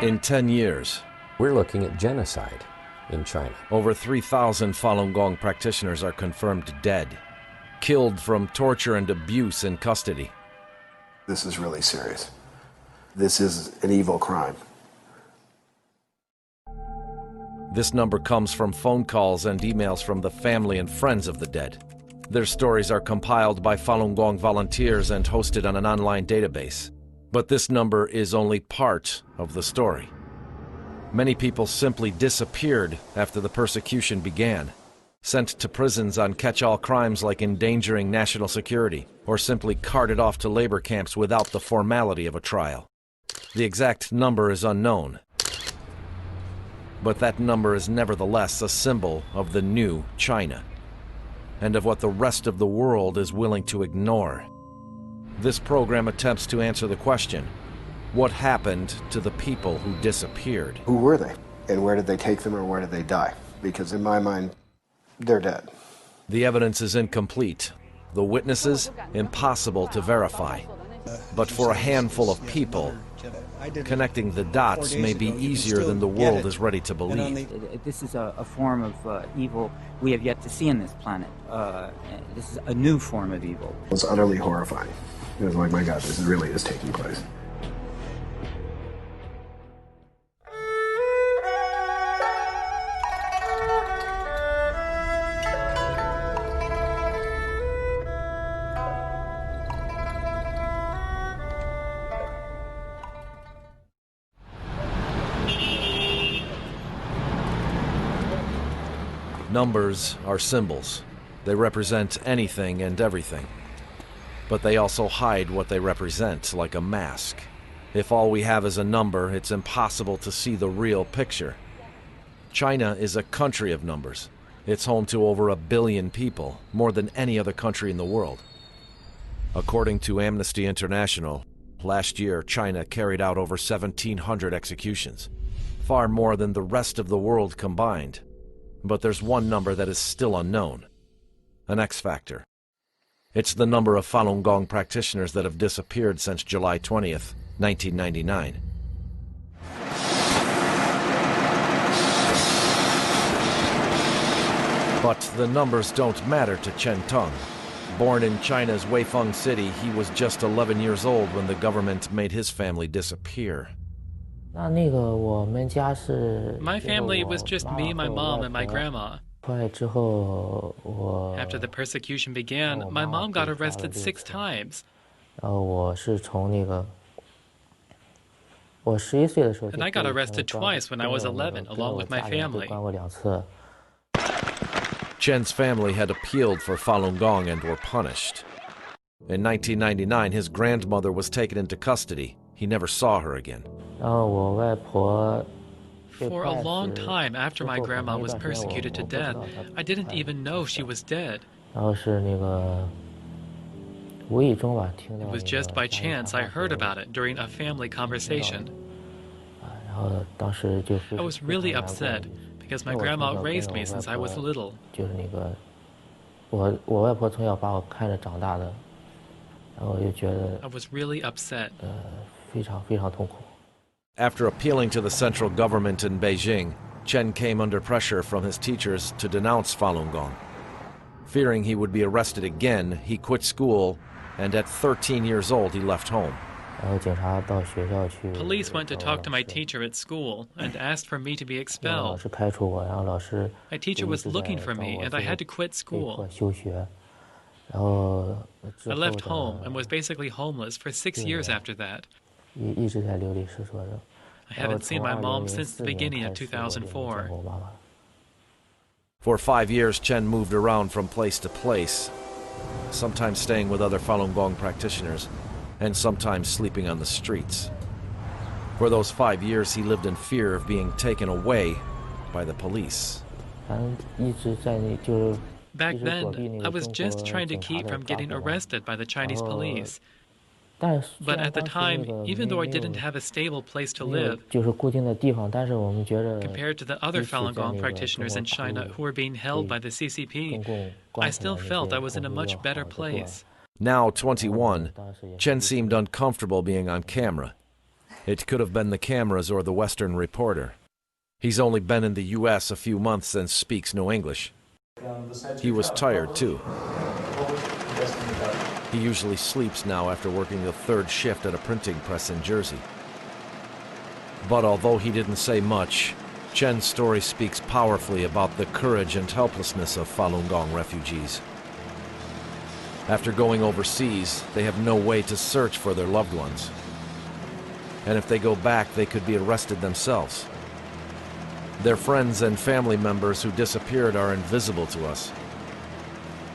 In 10 years, we're looking at genocide in China. Over 3,000 Falun Gong practitioners are confirmed dead, killed from torture and abuse in custody. This is really serious. This is an evil crime. This number comes from phone calls and emails from the family and friends of the dead. Their stories are compiled by Falun Gong volunteers and hosted on an online database. But this number is only part of the story. Many people simply disappeared after the persecution began, sent to prisons on catch-all crimes like endangering national security, or simply carted off to labor camps without the formality of a trial. The exact number is unknown, but that number is nevertheless a symbol of the new China, and of what the rest of the world is willing to ignore. This program attempts to answer the question, what happened to the people who disappeared? Who were they? And where did they take them, or where did they die? Because in my mind, they're dead. The evidence is incomplete. The witnesses, impossible to verify. But for a handful of people, connecting the dots may be easier than the world is ready to believe. This is a form of evil we have yet to see on this planet. This is a new form of evil. It's utterly horrifying. It was like, my God, this really is taking place. Numbers are symbols. They represent anything and everything. But they also hide what they represent, like a mask. If all we have is a number, it's impossible to see the real picture. China is a country of numbers. It's home to over 1 billion people, more than any other country in the world. According to Amnesty International, last year China carried out over 1,700 executions, far more than the rest of the world combined. But there's one number that is still unknown, an X factor. It's the number of Falun Gong practitioners that have disappeared since July 20th, 1999. But the numbers don't matter to Chen Teng. Born in China's Weifeng City, he was just 11 years old when the government made his family disappear. My family was just me, my mom, and my grandma. After the persecution began, my mom got arrested 6 times. And I got arrested twice when I was 11, along with my family. Chen's family had appealed for Falun Gong and were punished. In 1999, his grandmother was taken into custody. He never saw her again. For a long time after my grandma was persecuted to death, I didn't even know she was dead. It was just by chance I heard about it during a family conversation. I was really upset because my grandma raised me since I was little. I was really upset. After appealing to the central government in Beijing, Chen came under pressure from his teachers to denounce Falun Gong. Fearing he would be arrested again, he quit school, and at 13 years old he left home. Police went to talk to my teacher at school and asked for me to be expelled. My teacher was looking for me, and I had to quit school. I left home and was basically homeless for 6 years after that. I haven't seen my mom since the beginning of 2004. For 5 years, Chen moved around from place to place, sometimes staying with other Falun Gong practitioners, and sometimes sleeping on the streets. For those 5 years, he lived in fear of being taken away by the police. Back then, I was just trying to keep from getting arrested by the Chinese police. But at the time, even though I didn't have a stable place to live, compared to the other Falun Gong practitioners in China who were being held by the CCP, I still felt I was in a much better place. Now 21, Chen seemed uncomfortable being on camera. It could have been the cameras or the Western reporter. He's only been in the U.S. a few months and speaks no English. He was tired, too. He usually sleeps now after working the third shift at a printing press in Jersey. But although he didn't say much, Chen's story speaks powerfully about the courage and helplessness of Falun Gong refugees. After going overseas, they have no way to search for their loved ones. And if they go back, they could be arrested themselves. Their friends and family members who disappeared are invisible to us.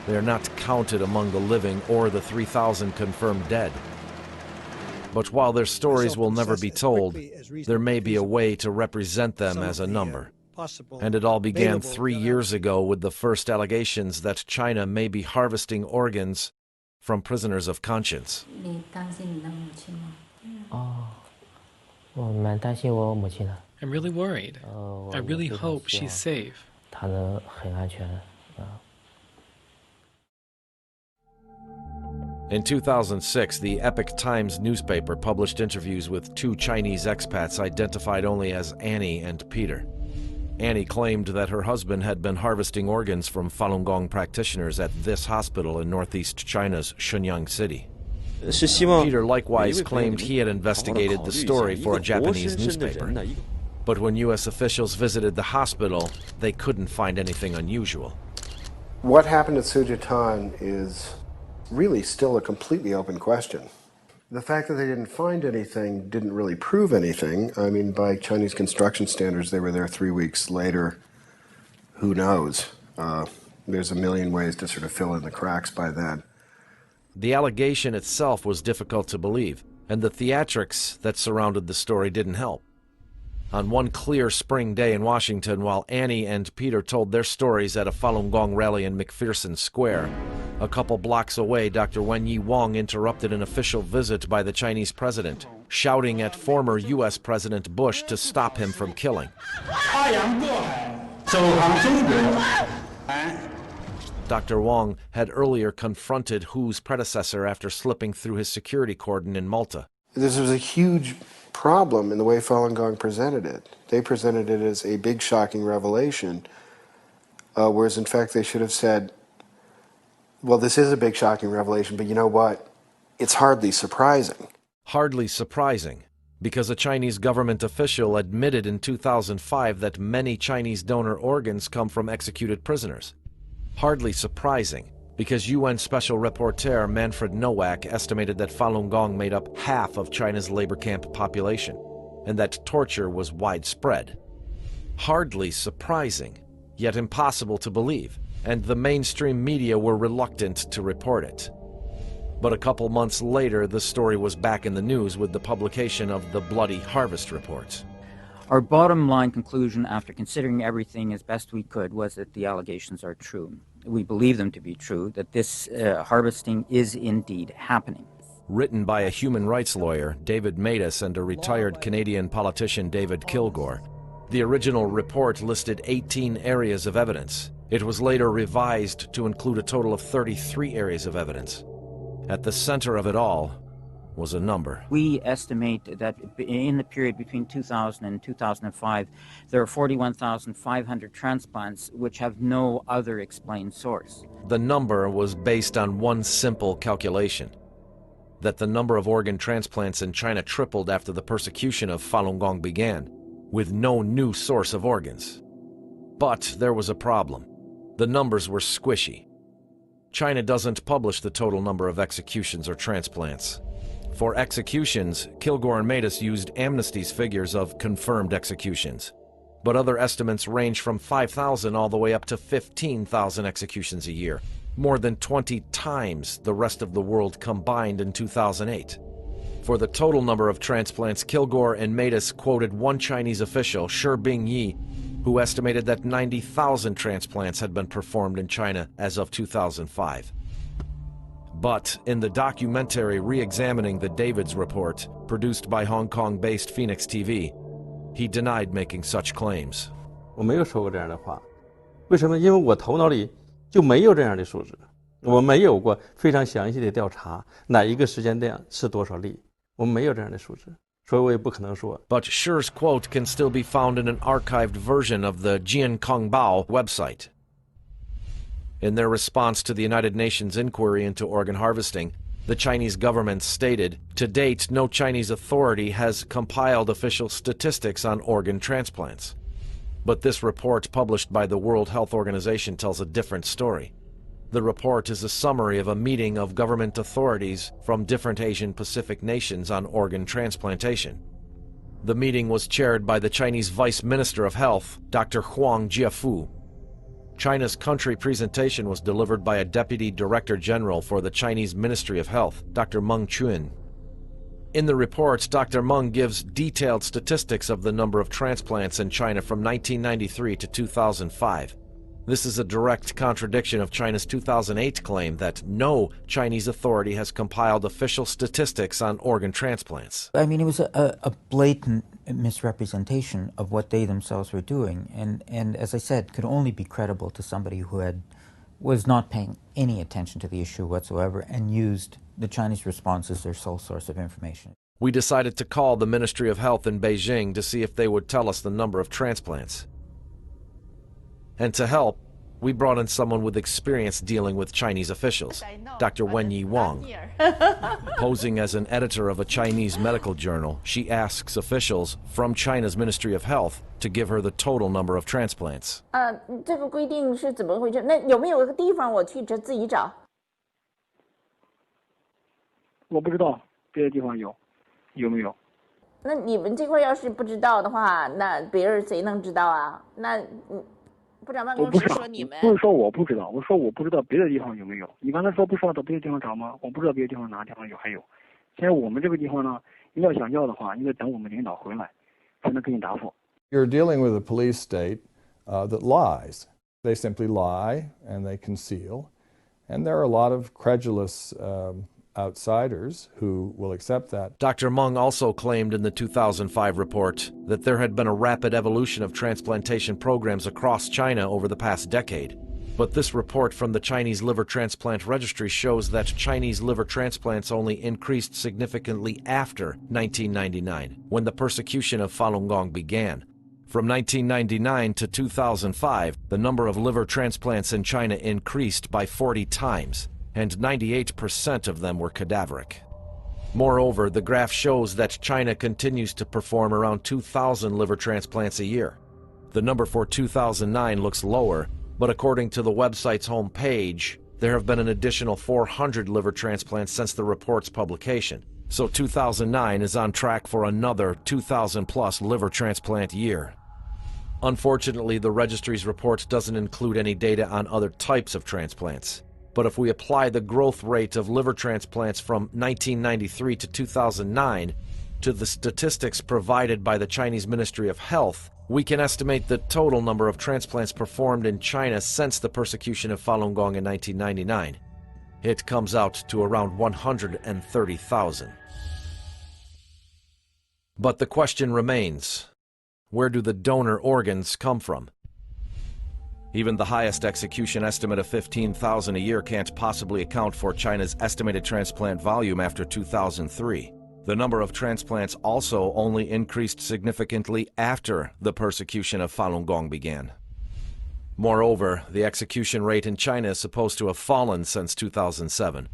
They are not counted among the living or the 3,000 confirmed dead. But while their stories will never be told, there may be a way to represent them as a number. And it all began 3 years ago with the first allegations that China may be harvesting organs from prisoners of conscience. I'm really worried. I really hope she's safe. In 2006, the Epoch Times newspaper published interviews with 2 Chinese expats identified only as Annie and Peter. Annie claimed that her husband had been harvesting organs from Falun Gong practitioners at this hospital in northeast China's Shenyang city. Peter likewise claimed he had investigated the story for a Japanese newspaper. But when U.S. officials visited the hospital, they couldn't find anything unusual. What happened at Sujitan is really still a completely open question. The fact that they didn't find anything didn't really prove anything. I mean, by Chinese construction standards, they were there 3 weeks later. Who knows? There's a million ways to sort of fill in the cracks by then. The allegation itself was difficult to believe, and the theatrics that surrounded the story didn't help. On one clear spring day in Washington, while Annie and Peter told their stories at a Falun Gong rally in McPherson Square, a couple blocks away, Dr. Wenyi Wang interrupted an official visit by the Chinese president, shouting at former U.S. President Bush to stop him from killing. Dr. Wang had earlier confronted Hu's predecessor after slipping through his security cordon in Malta. This was a huge problem in the way Falun Gong presented it. They presented it as a big, shocking revelation, whereas in fact they should have said, well, this is a big, shocking revelation, but you know what? It's hardly surprising. Hardly surprising, because a Chinese government official admitted in 2005 that many Chinese donor organs come from executed prisoners. Hardly surprising, because UN Special Rapporteur Manfred Nowak estimated that Falun Gong made up half of China's labor camp population, and that torture was widespread. Hardly surprising, yet impossible to believe, and the mainstream media were reluctant to report it. But a couple months later, the story was back in the news with the publication of the Bloody Harvest reports. Our bottom line conclusion, after considering everything as best we could, was that the allegations are true. We believe them to be true, that this harvesting is indeed happening. Written by a human rights lawyer, David Matus, and a retired Canadian politician, David Kilgore, the original report listed 18 areas of evidence. It was later revised to include a total of 33 areas of evidence. At the center of it all was a number. We estimate that in the period between 2000 and 2005, there are 41,500 transplants which have no other explained source. The number was based on one simple calculation: that the number of organ transplants in China tripled after the persecution of Falun Gong began, with no new source of organs. But there was a problem. The numbers were squishy. China doesn't publish the total number of executions or transplants. For executions, Kilgore and Matus used Amnesty's figures of confirmed executions. But other estimates range from 5,000 all the way up to 15,000 executions a year, more than 20 times the rest of the world combined in 2008. For the total number of transplants, Kilgore and Matus quoted one Chinese official, Shi Bingyi, who estimated that 90,000 transplants had been performed in China as of 2005. But in the documentary re-examining the Davids report, produced by Hong Kong-based Phoenix TV, he denied making such claims. 我没有说过这样的话，为什么？因为我头脑里就没有这样的数字，我没有过非常详细的调查哪一个时间点是多少例，我们没有这样的数字。所以我也不可能说。But Schur's quote can still be found in an archived version of the Jiankongbao website. In their response to the United Nations inquiry into organ harvesting, the Chinese government stated, to date, no Chinese authority has compiled official statistics on organ transplants. But this report published by the World Health Organization tells a different story. The report is a summary of a meeting of government authorities from different Asian Pacific nations on organ transplantation. The meeting was chaired by the Chinese Vice Minister of Health, Dr. Huang Jiafu. China's country presentation was delivered by a Deputy Director General for the Chinese Ministry of Health, Dr. Meng Chun. In the report, Dr. Meng gives detailed statistics of the number of transplants in China from 1993 to 2005. This is a direct contradiction of China's 2008 claim that no Chinese authority has compiled official statistics on organ transplants. I mean, it was a blatant misrepresentation of what they themselves were doing, and as I said, could only be credible to somebody who was not paying any attention to the issue whatsoever and used the Chinese response as their sole source of information. We decided to call the Ministry of Health in Beijing to see if they would tell us the number of transplants. And to help, we brought in someone with experience dealing with Chinese officials, Dr. Wenyi Wang. Posing as an editor of a Chinese medical journal, she asks officials from China's Ministry of Health to give her the total number of transplants. 这个规定是怎么回事？那有没有一个地方我去自己找？我不知道，别的地方有没有？那你们这块要是不知道的话，那别人谁能知道啊？那部长办公室说你们不是说我不知道，我说我不知道别的地方有没有。你刚才说不是要到别的地方找吗？我不知道别的地方哪个地方有还有。现在我们这个地方呢，你要想要的话，你得等我们领导回来才能给你答复。You're dealing with a police state that lies. They simply lie and they conceal, and there are a lot of credulous outsiders who will accept that. Dr. Meng also claimed in the 2005 report that there had been a rapid evolution of transplantation programs across China over the past decade. But this report from the Chinese Liver Transplant Registry shows that Chinese liver transplants only increased significantly after 1999, when the persecution of Falun Gong began. From 1999 to 2005, the number of liver transplants in China increased by 40 times. And 98% of them were cadaveric. Moreover, the graph shows that China continues to perform around 2,000 liver transplants a year. The number for 2009 looks lower, but according to the website's home page, there have been an additional 400 liver transplants since the report's publication. So 2009 is on track for another 2,000-plus liver transplant year. Unfortunately, the registry's report doesn't include any data on other types of transplants. But if we apply the growth rate of liver transplants from 1993 to 2009 to the statistics provided by the Chinese Ministry of Health, we can estimate the total number of transplants performed in China since the persecution of Falun Gong in 1999. It comes out to around 130,000. But the question remains, where do the donor organs come from? Even the highest execution estimate of 15,000 a year can't possibly account for China's estimated transplant volume after 2003. The number of transplants also only increased significantly after the persecution of Falun Gong began. Moreover, the execution rate in China is supposed to have fallen since 2007.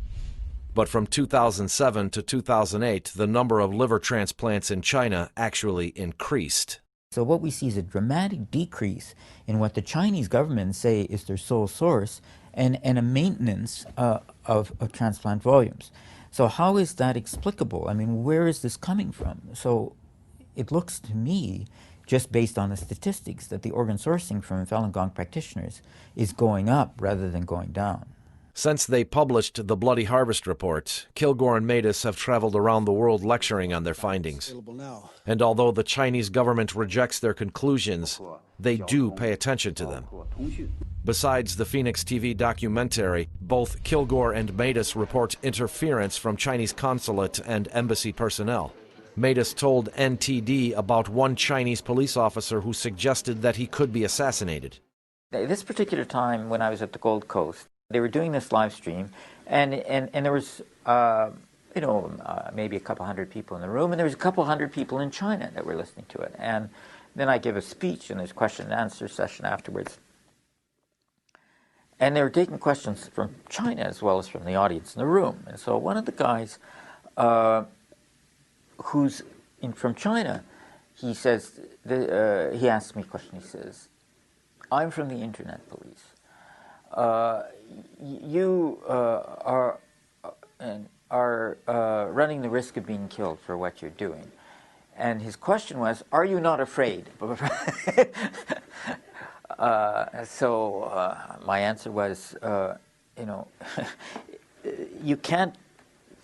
But from 2007 to 2008, the number of liver transplants in China actually increased. So what we see is a dramatic decrease in what the Chinese government say is their sole source and a maintenance of transplant volumes. So how is that explicable? I mean, where is this coming from? So it looks to me, just based on the statistics, that the organ sourcing from Falun Gong practitioners is going up rather than going down. Since they published the Bloody Harvest report, Kilgore and Matus have traveled around the world lecturing on their findings. And although the Chinese government rejects their conclusions, they do pay attention to them. Besides the Phoenix TV documentary, both Kilgore and Matus report interference from Chinese consulate and embassy personnel. Matus told NTD about one Chinese police officer who suggested that he could be assassinated. At this particular time when I was at the Gold Coast, they were doing this live stream, and there was maybe a couple hundred people in the room, and there was a couple hundred people in China that were listening to it. And then I give a speech, and there's a question and answer session afterwards. And they were taking questions from China as well as from the audience in the room. And so one of the guys who's from China, he says, he asked me a question. He says, "I'm from the Internet Police. You are running the risk of being killed for what you're doing." And his question was, "Are you not afraid?" So my answer was, you can't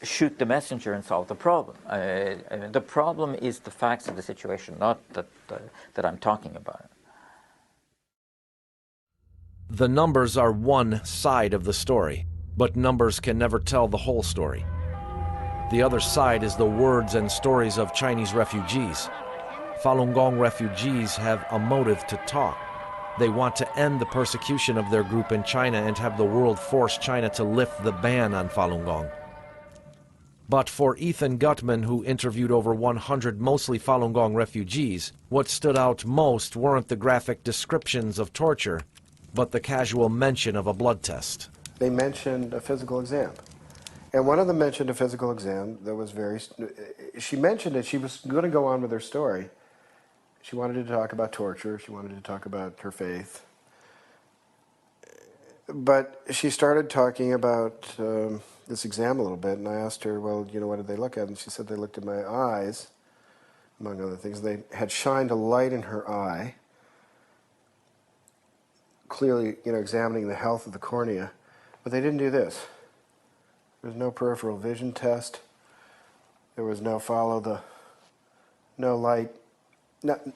shoot the messenger and solve the problem. The problem is the facts of the situation, not that I'm talking about. The numbers are one side of the story, but numbers can never tell the whole story. The other side is the words and stories of Chinese refugees. Falun Gong refugees have a motive to talk. They want to end the persecution of their group in China and have the world force China to lift the ban on Falun Gong. But for Ethan Gutman, who interviewed over 100 mostly Falun Gong refugees, what stood out most weren't the graphic descriptions of torture, but the casual mention of a blood test. They mentioned a physical exam. And one of them mentioned a physical exam that was she mentioned it, she was going to go on with her story. She wanted to talk about torture, she wanted to talk about her faith. But she started talking about this exam a little bit, and I asked her, well, what did they look at? And she said they looked at my eyes, among other things. They had shined a light in her eye, clearly, examining the health of the cornea, but they didn't do this. There was no peripheral vision test. There was no no light,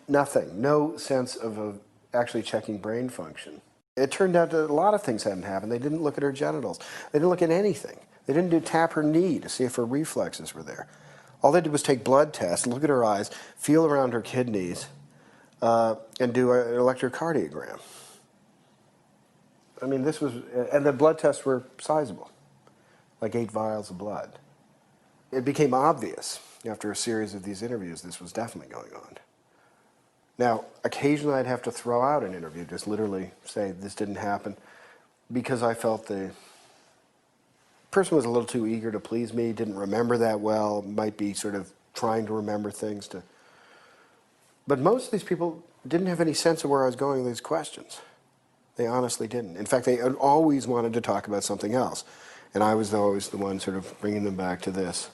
nothing, no sense of actually checking brain function. It turned out that a lot of things hadn't happened. They didn't look at her genitals. They didn't look at anything. They didn't tap her knee to see if her reflexes were there. All they did was take blood tests, look at her eyes, feel around her kidneys, and do an electrocardiogram. I mean, and the blood tests were sizable, like 8 vials of blood. It became obvious after a series of these interviews this was definitely going on. Now, occasionally I'd have to throw out an interview, just literally say this didn't happen, because I felt the person was a little too eager to please me, didn't remember that well, might be sort of trying to remember things. But most of these people didn't have any sense of where I was going with these questions. They honestly didn't. In fact, they always wanted to talk about something else. And I was always the one sort of bringing them back to this.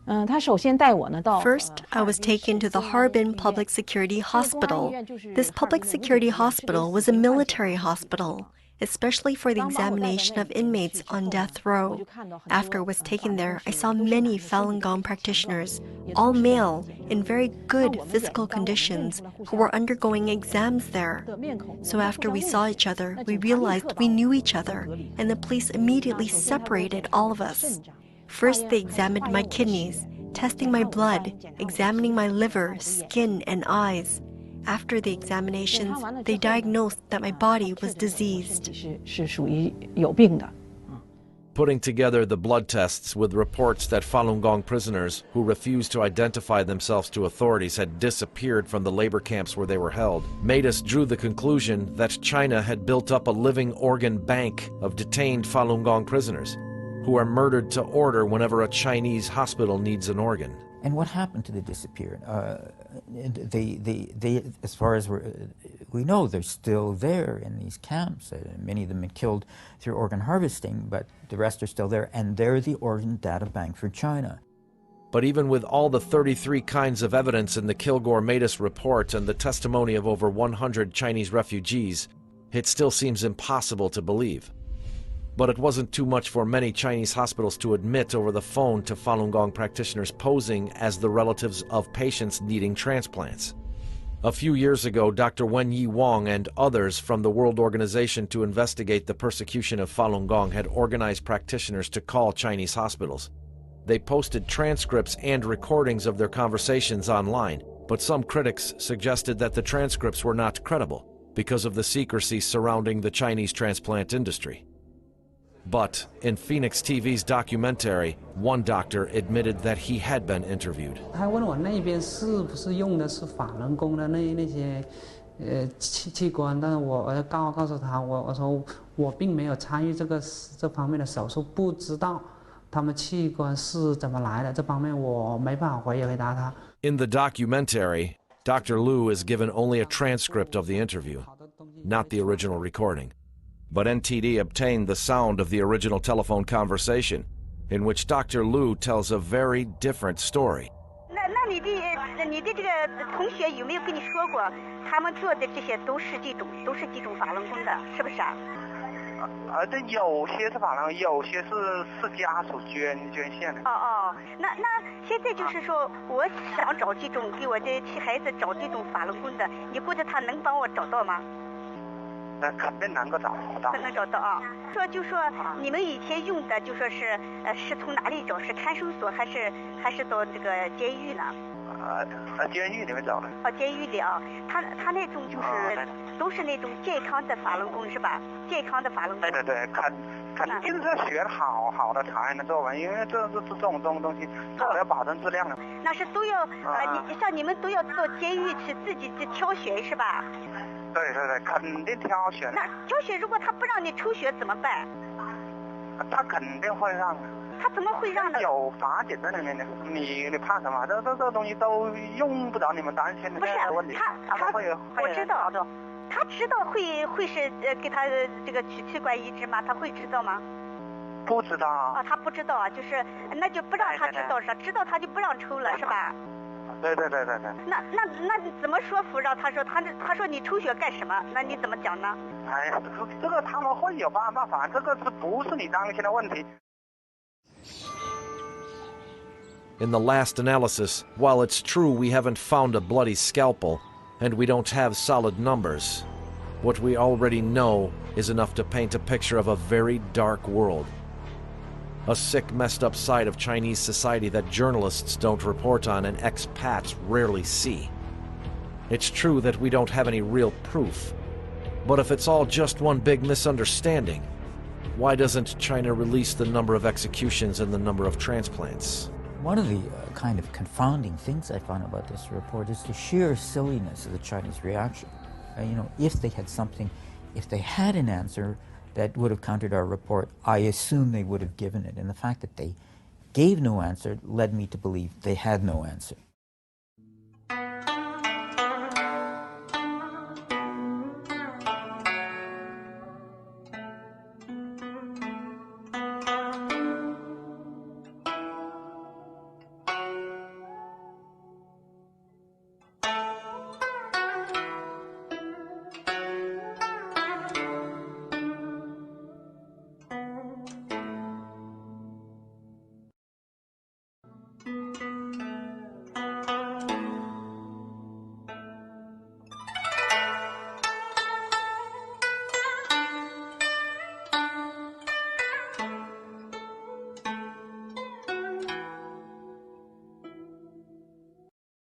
First, I was taken to the Harbin Public Security Hospital. This public security hospital was a military hospital, especially for the examination of inmates on death row. After I was taken there, I saw many Falun Gong practitioners, all male, in very good physical conditions, who were undergoing exams there. So after we saw each other, we realized we knew each other, and the police immediately separated all of us. First, they examined my kidneys, testing my blood, examining my liver, skin, and eyes. After the examinations, they diagnosed that my body was diseased. Putting together the blood tests with reports that Falun Gong prisoners who refused to identify themselves to authorities had disappeared from the labor camps where they were held made us drew the conclusion that China had built up a living organ bank of detained Falun Gong prisoners who are murdered to order whenever a Chinese hospital needs an organ. And what happened to the disappeared? They, as far as we know, they're still there in these camps. Many of them been killed through organ harvesting, but the rest are still there, and they're the organ data bank for China. But even with all the 33 kinds of evidence in the Kilgore-Matus report and the testimony of over 100 Chinese refugees, it still seems impossible to believe. But it wasn't too much for many Chinese hospitals to admit over the phone to Falun Gong practitioners posing as the relatives of patients needing transplants. A few years ago, Dr. Wenyi Wang and others from the World Organization to investigate the persecution of Falun Gong had organized practitioners to call Chinese hospitals. They posted transcripts and recordings of their conversations online, but some critics suggested that the transcripts were not credible because of the secrecy surrounding the Chinese transplant industry. But in Phoenix TV's documentary, one doctor admitted that he had been interviewed. 他问我那边是不是用的是法轮功的那些器官，但是我告诉他，我说我并没有参与这方面的手术，不知道他们器官是怎么来的，这方面我没办法回答他。In the documentary, Dr. Liu is given only a transcript of the interview, not the original recording. But NTD obtained the sound of the original telephone conversation, in which Dr. Liu tells a very different story. 那你的这个同学有没有跟你说过，他们做的这些都是这种法轮功的，是不是啊？这有些是法轮，有些是家属捐献的。那现在就是说，我想找这种给我的孩子找这种法轮功的，你觉得他能帮我找到吗？那肯定能够找到。能找到啊！就说你们以前用的，就说是从哪里找？是看守所还是到这个监狱呢？监狱里面找的。监狱里啊，他那种就是都是那种健康的法轮功是吧？健康的法轮功。对，肯定是学好的才能做完，因为这种东西做了要保证质量的。那是都要像你们都要到监狱去自己去挑选是吧？对，肯定挑选。那挑选如果他不让你抽血怎么办？他肯定会让的。他怎么会让呢？有法典在里面的，你怕什么？这东西都用不着你们担心的。不是他会我知道，他知道会是给他这个取器官移植吗？他会知道吗？不知道啊。他不知道啊，就是那就不让他知道是，知道他就不让抽了是吧？对。那你怎么说服让他说他说你抽血干什么？那你怎么讲呢？哎呀，这个他们会有办法，这个不是你担心的问题。In the last analysis, while it's true we haven't found a bloody scalpel, and we don't have solid numbers, what we already know is enough to paint a picture of a very dark world. A sick, messed up side of Chinese society that journalists don't report on and expats rarely see. It's true that we don't have any real proof, but if it's all just one big misunderstanding, why doesn't China release the number of executions and the number of transplants? One of the kind of confounding things I found about this report is the sheer silliness of the Chinese reaction. If they had an answer that would have countered our report, I assume they would have given it. And the fact that they gave no answer led me to believe they had no answer.